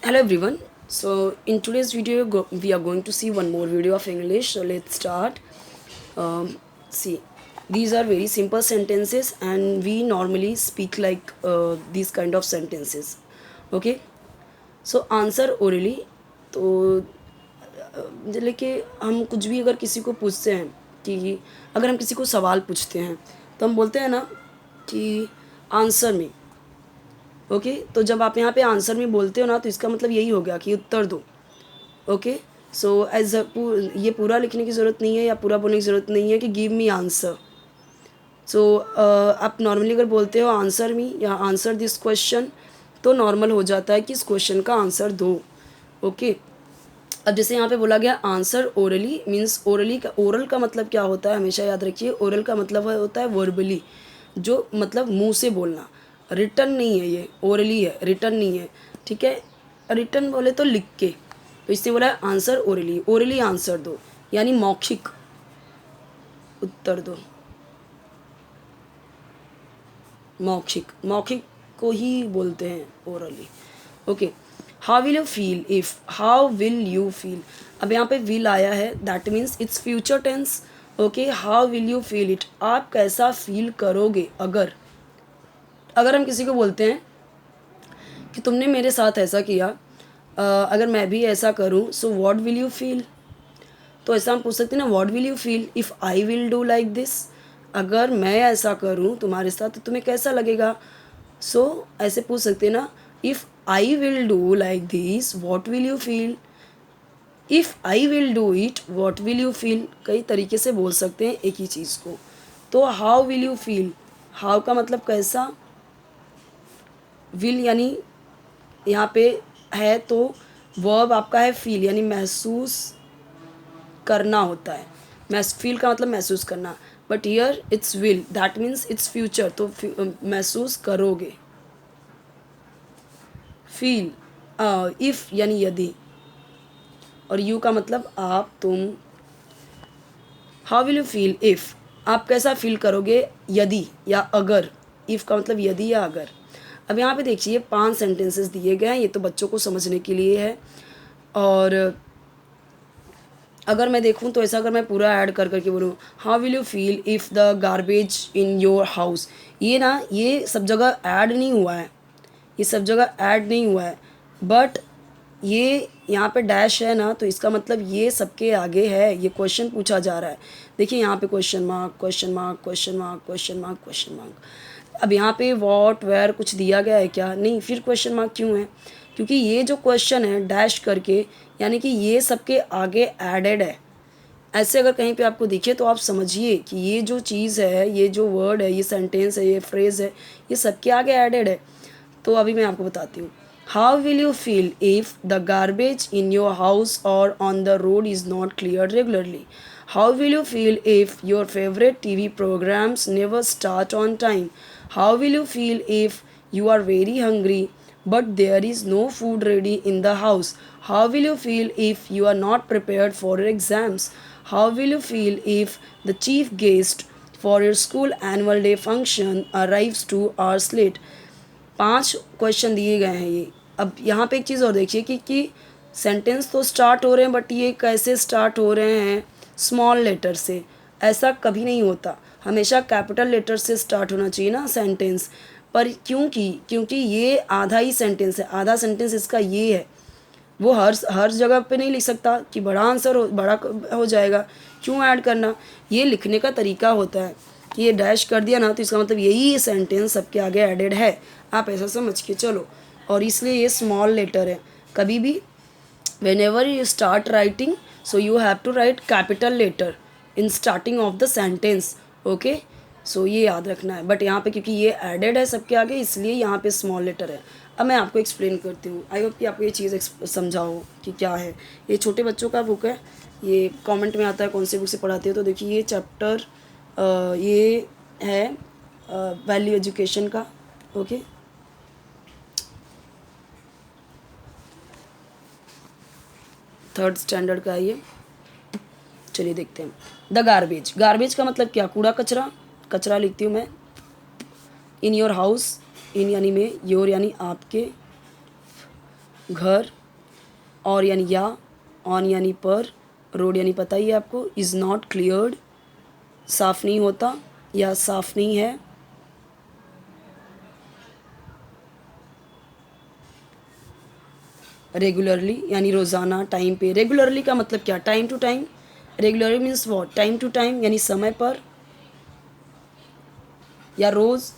Hello everyone. So in today's video, we are going to see one more video of English. So let's start. See, these are very simple sentences, and we normally speak like these kind of sentences. Okay. So answer orally. तो मतलब कि हम कुछ भी अगर किसी को पूछते हैं कि अगर हम किसी को सवाल पूछते हैं तो हम बोलते हैं ना कि आंसर में। ओके, तो जब आप यहाँ पे आंसर में बोलते हो ना तो इसका मतलब यही हो गया कि उत्तर दो। ओके, सो एज ये पूरा लिखने की ज़रूरत नहीं है या पूरा बोलने की ज़रूरत नहीं है कि गिव मी आंसर। सो आप नॉर्मली अगर बोलते हो आंसर मी या आंसर दिस क्वेश्चन तो नॉर्मल हो जाता है कि इस क्वेश्चन का आंसर दो। ओके, अब जैसे यहाँ पे बोला गया आंसर ओरली मीन्स ओरली का ओरल का मतलब क्या होता है हमेशा याद रखिए। ओरल का मतलब होता है वर्बली, जो मतलब मुंह से बोलना। रिटर्न नहीं है, ये ओरली है, रिटर्न नहीं है। ठीक है, रिटर्न बोले तो लिख के, तो इसने बोला है आंसर ओरली, ओरली आंसर दो यानी मौखिक उत्तर दो। मौखिक, मौखिक को ही बोलते हैं orally. Okay, how will you feel if, how will you feel. अब यहाँ पे विल आया है, that means it's future tense. Okay, how will you feel it, आप कैसा फील करोगे अगर। अगर हम किसी को बोलते हैं कि तुमने मेरे साथ ऐसा किया, अगर मैं भी ऐसा करूँ so what will you feel. तो ऐसा हम पूछ सकते हैं ना, what will you feel if I will do like this. अगर मैं ऐसा करूँ तुम्हारे साथ तो तुम्हें कैसा लगेगा। सो ऐसे पूछ सकते हैं ना, if I will do like this what will you feel, if I will do it what will you feel. कई तरीके से बोल सकते हैं एक ही चीज़ को। तो how will you feel, how का मतलब कैसा, विल यानी यहाँ पे है तो वर्ब आपका है फील यानी महसूस करना होता है। फील का मतलब महसूस करना, but here it's will that means it's future, तो महसूस करोगे। फील इफ़ यानी यदि, और यू का मतलब आप तुम। How will you feel if, आप कैसा फील करोगे यदि या अगर। इफ़ का मतलब यदि या अगर। अब यहाँ पे देखिए 5 सेंटेंसेस दिए गए हैं, ये तो बच्चों को समझने के लिए है। और अगर मैं देखूँ तो ऐसा अगर मैं पूरा ऐड कर करके बोलूँ, how will you feel if the garbage in your house. ये ना, ये सब जगह ऐड नहीं हुआ है, ये सब जगह ऐड नहीं हुआ है, बट ये यहाँ पे डैश है ना, तो इसका मतलब ये सबके आगे है, ये क्वेश्चन पूछा जा रहा है। देखिए यहाँ पे question mark, question mark, question mark, question mark, question mark. अब यहाँ पे वॉट वेयर कुछ दिया गया है क्या, नहीं, फिर क्वेश्चन मार्क क्यों है, क्योंकि ये जो क्वेश्चन है डैश करके यानी कि ये सबके आगे एडेड है। ऐसे अगर कहीं पे आपको दिखे तो आप समझिए कि ये जो चीज़ है, ये जो वर्ड है, ये सेंटेंस है, ये फ्रेज़ है, ये सबके आगे एडेड है। तो अभी मैं आपको बताती हूँ। How will you feel if the garbage in your house or on the road is not clear regularly. How will you feel if your favourite TV programmes never start on time. How will you feel if you are very hungry but there is no food ready in the house. How will you feel if you are not prepared for your exams? How will you feel if the chief guest for your school annual day function arrives 2 hours late? 5 question दिए गए हैं ये। अब यहाँ पे एक चीज़ और देखिए कि सेंटेंस तो स्टार्ट हो रहे हैं, बट ये कैसे स्टार्ट हो रहे हैं, स्मॉल लेटर से। ऐसा कभी नहीं होता, हमेशा कैपिटल लेटर से स्टार्ट होना चाहिए ना सेंटेंस। पर क्योंकि ये आधा ही सेंटेंस है, आधा सेंटेंस इसका ये है, वो हर जगह पे नहीं लिख सकता कि बड़ा आंसर बड़ा हो जाएगा। क्यों ऐड करना, ये लिखने का तरीका होता है कि ये डैश कर दिया ना तो इसका मतलब यही सेंटेंस सबके आगे एडेड है, आप ऐसा समझ के चलो। और इसलिए ये स्मॉल लेटर है। कभी भी whenever you start writing so you have to write capital letter in starting of the sentence. okay, सो ये याद रखना है। बट यहाँ पे क्योंकि ये एडेड है सबके आगे इसलिए यहाँ पे स्मॉल लेटर है। अब मैं आपको एक्सप्लेन करती हूँ, आई होप कि आपको ये चीज़ समझा हो कि क्या है। ये छोटे बच्चों का बुक है, ये कमेंट में आता है कौन सी बुक से पढ़ाती है। तो देखिए ये चैप्टर ये है वैल्यू एजुकेशन का। ओके, थर्ड स्टैंडर्ड का है ये। चलिए देखते हैं। द गार्बेज, गार्बेज का मतलब क्या, कूड़ा कचरा, कचरा लिखती हूँ मैं। इन योर हाउस, इन यानी में, योर यानी आपके, घर, और यानी या, ऑन यानी पर, रोड यानी पता ही है आपको, इज़ नॉट क्लियर्ड साफ़ नहीं होता या साफ़ नहीं है, रेगुलरली यानी रोज़ाना टाइम पे। रेगुलरली का मतलब क्या, time to time. Regularly means what, time to time यानी समय पर या रोज़।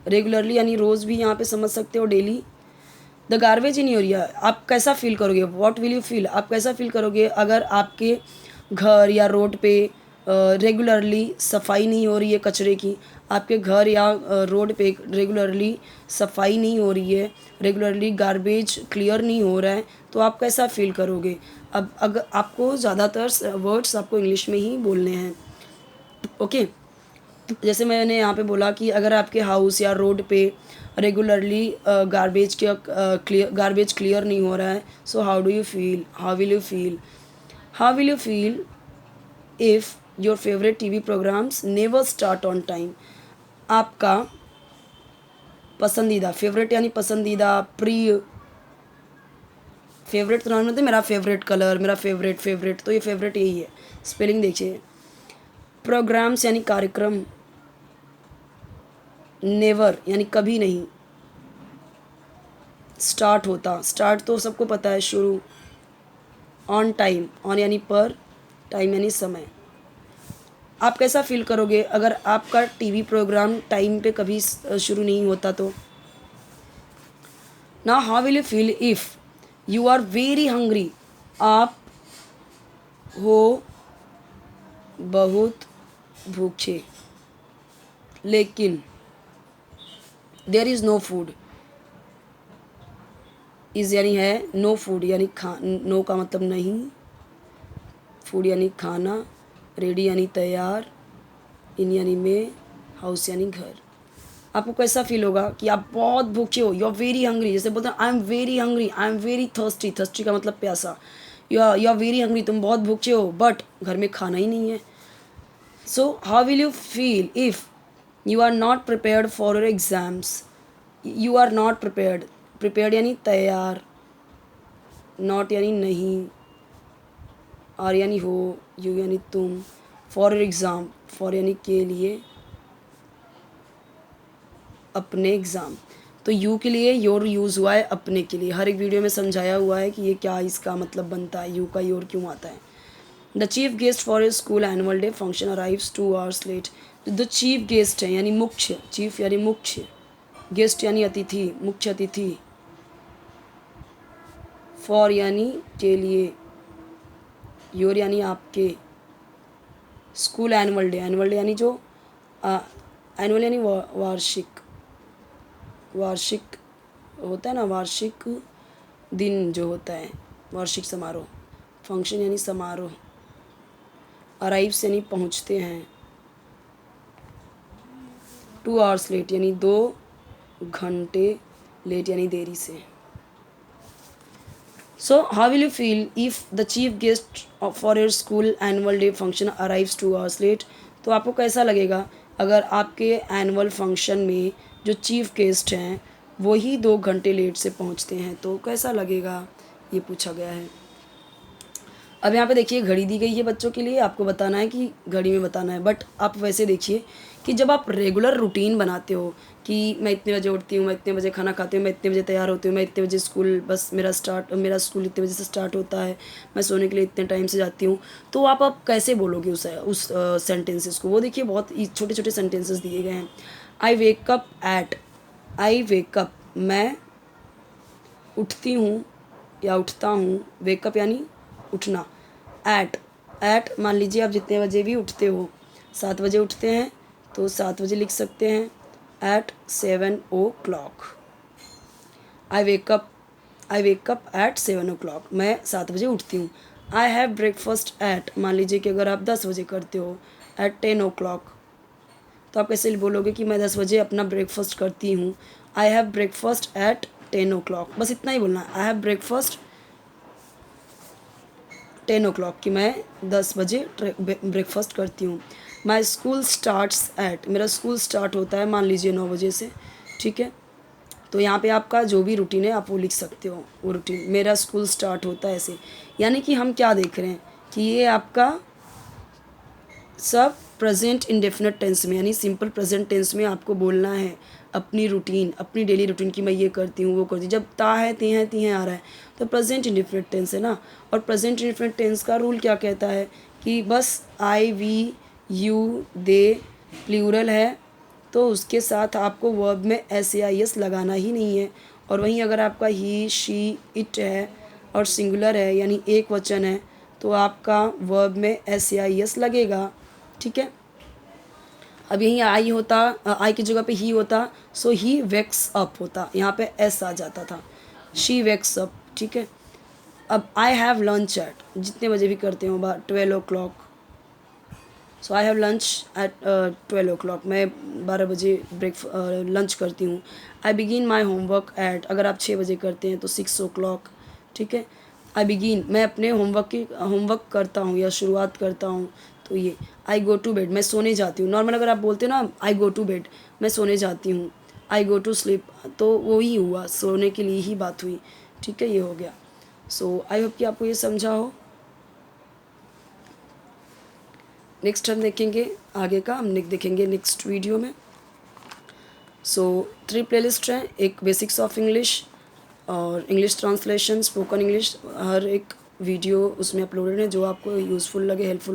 रेगुलरली यानी रोज़ भी यहाँ पे समझ सकते हो, daily. The garbage in area, आप कैसा फील करोगे, वॉट विल यू फील, आप कैसा फील करोगे अगर आपके घर या रोड पे रेगुलरली सफाई नहीं हो रही है कचरे की, आपके घर या रोड पे रेगुलरली सफाई नहीं हो रही है, रेगुलरली गार्बेज क्लियर नहीं हो रहा है, तो आप कैसा फील करोगे। अब अगर आपको ज़्यादातर वर्ड्स आपको इंग्लिश में ही बोलने हैं, ओके। जैसे मैंने यहाँ पे बोला कि अगर आपके हाउस या रोड पे रेगुलरली गार्बेज क्लियर नहीं हो रहा है, so how do you feel, how will you feel if your favourite TV programmes never start on time. आपका पसंदीदा, फेवरेट यानी पसंदीदा, प्रिय, फेवरेट तो नाम होते मेरा फेवरेट कलर, मेरा फेवरेट, तो ये फेवरेट यही है, स्पेलिंग देखिए। प्रोग्राम्स यानी कार्यक्रम, नेवर यानी कभी नहीं स्टार्ट होता, स्टार्ट तो सबको पता है, शुरू। ऑन टाइम, ऑन यानी पर, टाइम यानी समय। आप कैसा फील करोगे अगर आपका टीवी प्रोग्राम टाइम पे कभी शुरू नहीं होता तो। ना how will you feel if you are very hungry, आप हो बहुत भूखे, लेकिन there is no food, is यानी है, नो फूड यानी नो का मतलब नहीं, फूड यानी खाना, रेडी यानी तैयार, इन यानी में, हाउस यानी घर। आपको कैसा फील होगा कि आप बहुत भूखे हो, यू आर वेरी हंग्री, जैसे बोलते हैं I am very hungry, I am very thirsty, thirsty का मतलब प्यासा, यू आर वेरी हंग्री, तुम बहुत भूखे हो, बट घर में खाना ही नहीं है। So how will you feel if you are not prepared for your exams, you are not prepared, prepared यानी तैयार, नॉट यानी नहीं, आर यानी हो, यू यानी तुम, फॉर योर एग्ज़ाम, फॉर यानी के लिए, अपने एग्ज़ाम, तो यू के लिए योर यूज़ हुआ है अपने के लिए, हर एक वीडियो में समझाया हुआ है कि ये क्या इसका मतलब बनता है, यू का योर क्यों आता है। The chief guest for a school annual day function arrives 2 hours late. The chief guest है यानी मुख्य, चीफ यानी मुख्य, गेस्ट यानी अतिथि, मुख्य अतिथि, फॉर यानी के लिए, योर यानी आपके, school annual day, annual day यानी जो एनुअल यानी वार्षिक, वार्षिक होता है ना, वार्षिक दिन जो होता है, वार्षिक समारोह, फंक्शन यानी समारोह, अराइव्स यानी पहुंचते हैं, 2 आवर्स लेट यानी 2 घंटे लेट यानी देरी से। So how will you feel if the chief guest for your school annual day function arrives 2 hours late. तो आपको कैसा लगेगा अगर आपके एनुअल फंक्शन में जो चीफ गेस्ट हैं वही 2 घंटे लेट से पहुंचते हैं, तो कैसा लगेगा, ये पूछा गया है। अब यहाँ पे देखिए घड़ी दी गई है बच्चों के लिए, आपको बताना है कि घड़ी में बताना है, बट आप वैसे देखिए कि जब आप रेगुलर रूटीन बनाते हो कि मैं इतने बजे उठती हूँ, मैं इतने बजे खाना खाती हूँ, मैं इतने बजे तैयार होती हूँ, मैं इतने बजे स्कूल, बस मेरा स्कूल इतने बजे से स्टार्ट होता है, मैं सोने के लिए इतने टाइम से जाती हूँ, तो आप कैसे बोलोगे उस सेंटेंसेस को। वो देखिए बहुत छोटे छोटे सेंटेंसेस दिए गए हैं। I wake up at, I wake up मैं उठती हूँ या उठता हूँ, वेकअप यानी उठना, एट, एट मान लीजिए आप जितने बजे भी उठते हो, 7 बजे उठते हैं तो 7 बजे लिख सकते हैं, eight 7 o'clock। I wake up at 7 o'clock, मैं 7 बजे उठती हूँ। आई हैव ब्रेकफास्ट एट, मान लीजिए कि अगर आप 10 बजे करते हो, एट 10 o'clock, तो आप कैसे बोलोगे कि मैं 10 बजे अपना ब्रेकफास्ट करती हूँ। I have breakfast at 10 o'clock, बस इतना ही बोलना है, आई हैव ब्रेकफास्ट 10 o'clock कि मैं 10 बजे ब्रेकफास्ट करती हूँ। माई स्कूल स्टार्ट्स एट, मेरा स्कूल स्टार्ट होता है मान लीजिए 9 बजे से, ठीक है। तो यहाँ पे आपका जो भी रूटीन है आप वो लिख सकते हो, वो रूटीन मेरा स्कूल स्टार्ट होता है ऐसे। यानी कि हम क्या देख रहे हैं कि ये आपका सब प्रेजेंट इंडेफिनिट टेंस में, यानी सिंपल प्रेजेंट टेंस में आपको बोलना है अपनी रूटीन, अपनी डेली रूटीन की मैं ये करती हूँ वो करती हूँ। जब ता है ती हैं आ रहा है तो प्रेजेंट इंडेफिनिट टेंस है ना। और प्रेजेंट इंडेफिनिट टेंस का रूल क्या कहता है कि बस आई वी यू दे प्लूरल है तो उसके साथ आपको वर्ब में एस ए आई एस लगाना ही नहीं है। और वहीं अगर आपका ही शी इट है और सिंगुलर है यानी एक वचन है तो आपका वर्ब में एस ए आई एस लगेगा। ठीक है, अब यहीं आई होता, आई की जगह पे ही होता, सो ही वेक्स अप होता, यहाँ पे एस आ जाता था, शी वेक्स अप। ठीक है, अब आई हैव लंच एट, जितने बजे भी करते हो 12 o'clock, so I have lunch at 12 o'clock, मैं 12 बजे लंच करती हूँ। I begin my homework at, अगर आप 6 बजे करते हैं तो 6 o'clock। ठीक है, आई बिगिन, मैं अपने होमवर्क करता हूँ या शुरुआत करता हूँ, तो ये आई गो टू बेड, मैं सोने जाती हूँ। नॉर्मल अगर आप बोलते हो ना आई गो टू बेड, मैं सोने जाती हूँ, आई गो टू स्लीप, तो वो ही हुआ, सोने के लिए ही बात हुई। ठीक है, ये हो गया। सो आई होप कि आपको ये समझा हो। नेक्स्ट हम देखेंगे आगे का, हम देखेंगे नेक्स्ट वीडियो में। सो 3 प्लेलिस्ट हैं, एक बेसिक्स ऑफ इंग्लिश और इंग्लिश ट्रांसलेशन, स्पोकन इंग्लिश, हर एक वीडियो उसमें अपलोडेड है जो आपको यूज़फुल लगे, हेल्पफुल लगे।